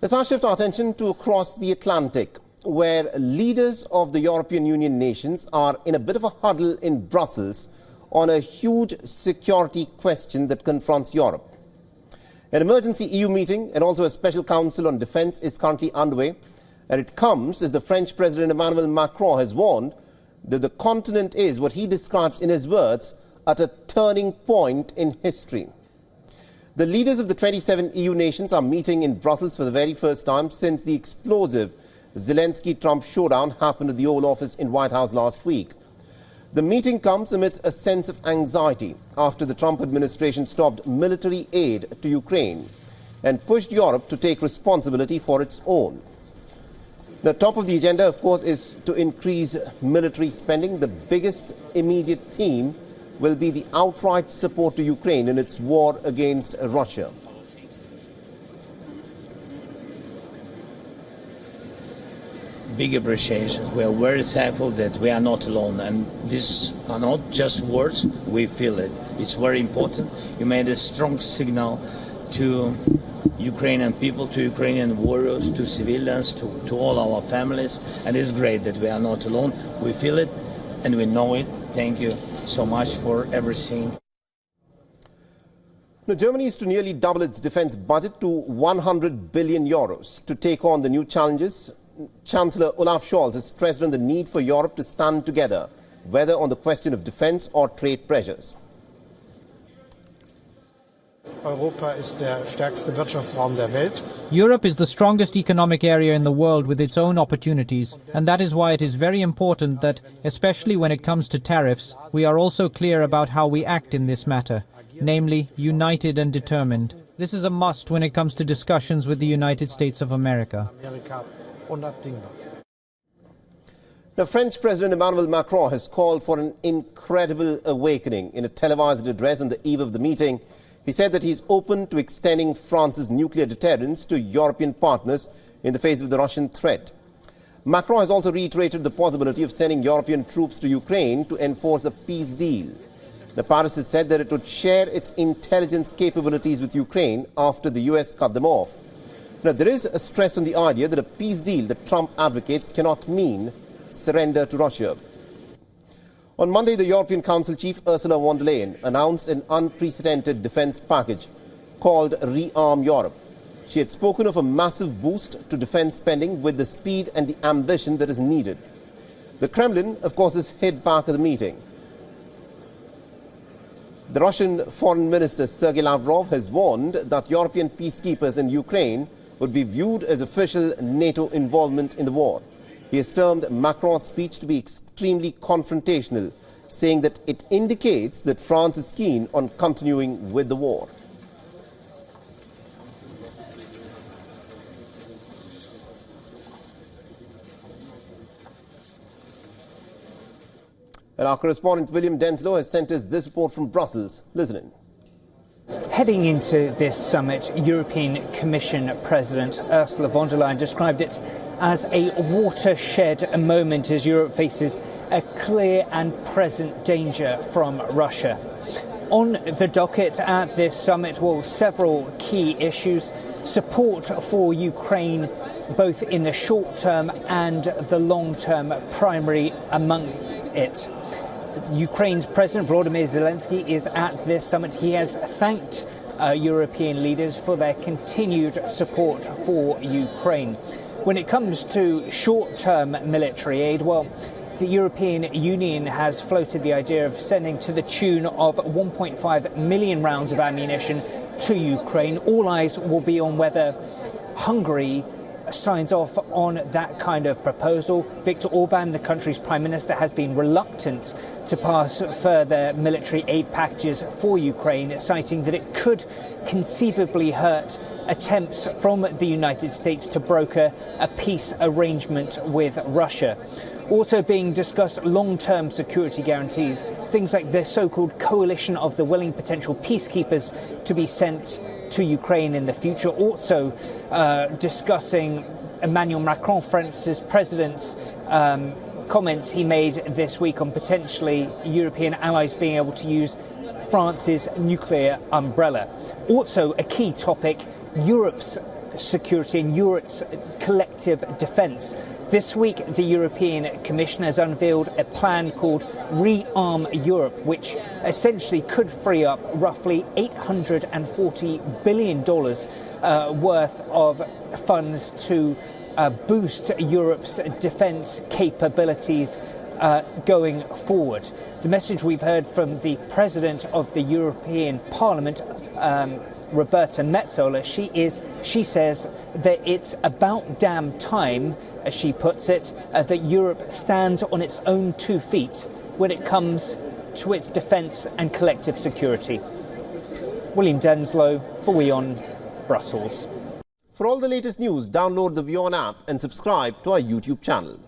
Let's now shift our attention to across the Atlantic, where leaders of the European Union nations are in a bit of a huddle in Brussels on a huge security question that confronts Europe. An emergency EU meeting and also a special council on defence is currently underway, and it comes as the French President Emmanuel Macron has warned that the continent is what he describes in his words at a turning point in history. The leaders of the 27 EU nations are meeting in Brussels for the very first time since the explosive Zelensky-Trump showdown happened at the Oval Office in White House last week. The meeting comes amidst a sense of anxiety after the Trump administration stopped military aid to Ukraine and pushed Europe to take responsibility for its own. The top of the agenda, of course, is to increase military spending. The biggest immediate theme will be the outright support to Ukraine in its war against Russia. Big appreciation. We are very thankful that we are not alone, and these are not just words, we feel it. It's very important. You made a strong signal to Ukrainian people, to Ukrainian warriors, to civilians, to all our families, and it's great that we are not alone. We feel it and we know it. Thank you so much for everything. Now, Germany is to nearly double its defence budget to 100 billion euros to take on the new challenges. Chancellor Olaf Scholz has stressed on the need for Europe to stand together, whether on the question of defence or trade pressures. Europe is the strongest economic area in the world with its own opportunities, and that is why it is very important that, especially when it comes to tariffs, we are also clear about how we act in this matter, namely united and determined. This is a must when it comes to discussions with the United States of America. The French President Emmanuel Macron has called for an incredible awakening. In a televised address on the eve of the meeting, he said that he is open to extending France's nuclear deterrence to European partners in the face of the Russian threat. Macron has also reiterated the possibility of sending European troops to Ukraine to enforce a peace deal. Paris has said that it would share its intelligence capabilities with Ukraine after the US cut them off. Now, there is a stress on the idea that a peace deal that Trump advocates cannot mean surrender to Russia. On Monday, the European Council chief Ursula von der Leyen announced an unprecedented defence package called Rearm Europe. She had spoken of a massive boost to defence spending with the speed and the ambition that is needed. The Kremlin, of course, is hit back at the meeting. The Russian Foreign Minister Sergei Lavrov has warned that European peacekeepers in Ukraine would be viewed as official NATO involvement in the war. He has termed Macron's speech to be extremely confrontational, saying that it indicates that France is keen on continuing with the war. And our correspondent William Denslow has sent us this report from Brussels. Listen in. Heading into this summit, European Commission President Ursula von der Leyen described it as a watershed moment as Europe faces a clear and present danger from Russia. On the docket at this summit were several key issues: support for Ukraine, both in the short term and the long term, primary among it. Ukraine's President Volodymyr Zelensky is at this summit. He has thanked European leaders for their continued support for Ukraine. When it comes to short-term military aid, well, the European Union has floated the idea of sending to the tune of 1.5 million rounds of ammunition to Ukraine. All eyes will be on whether Hungary signs off on that kind of proposal. Viktor Orban, the country's prime minister, has been reluctant to pass further military aid packages for Ukraine, citing that it could conceivably hurt attempts from the United States to broker a peace arrangement with Russia. Also being discussed long-term security guarantees, things like the so-called coalition of the willing potential peacekeepers to be sent to Ukraine in the future. Also discussing Emmanuel Macron, France's president's comments he made this week on potentially European allies being able to use France's nuclear umbrella. Also a key topic, Europe's security and Europe's collective defence. This week, the European Commission has unveiled a plan called Rearm Europe, which essentially could free up roughly $840 billion worth of funds to boost Europe's defence capabilities going forward. The message we've heard from the President of the European Parliament, Roberta Metsola, she says that it's about damn time, as she puts it, that Europe stands on its own 2 feet when it comes to its defence and collective security. William Denslow for WION, Brussels. For all the latest news, download the WION app and subscribe to our YouTube channel.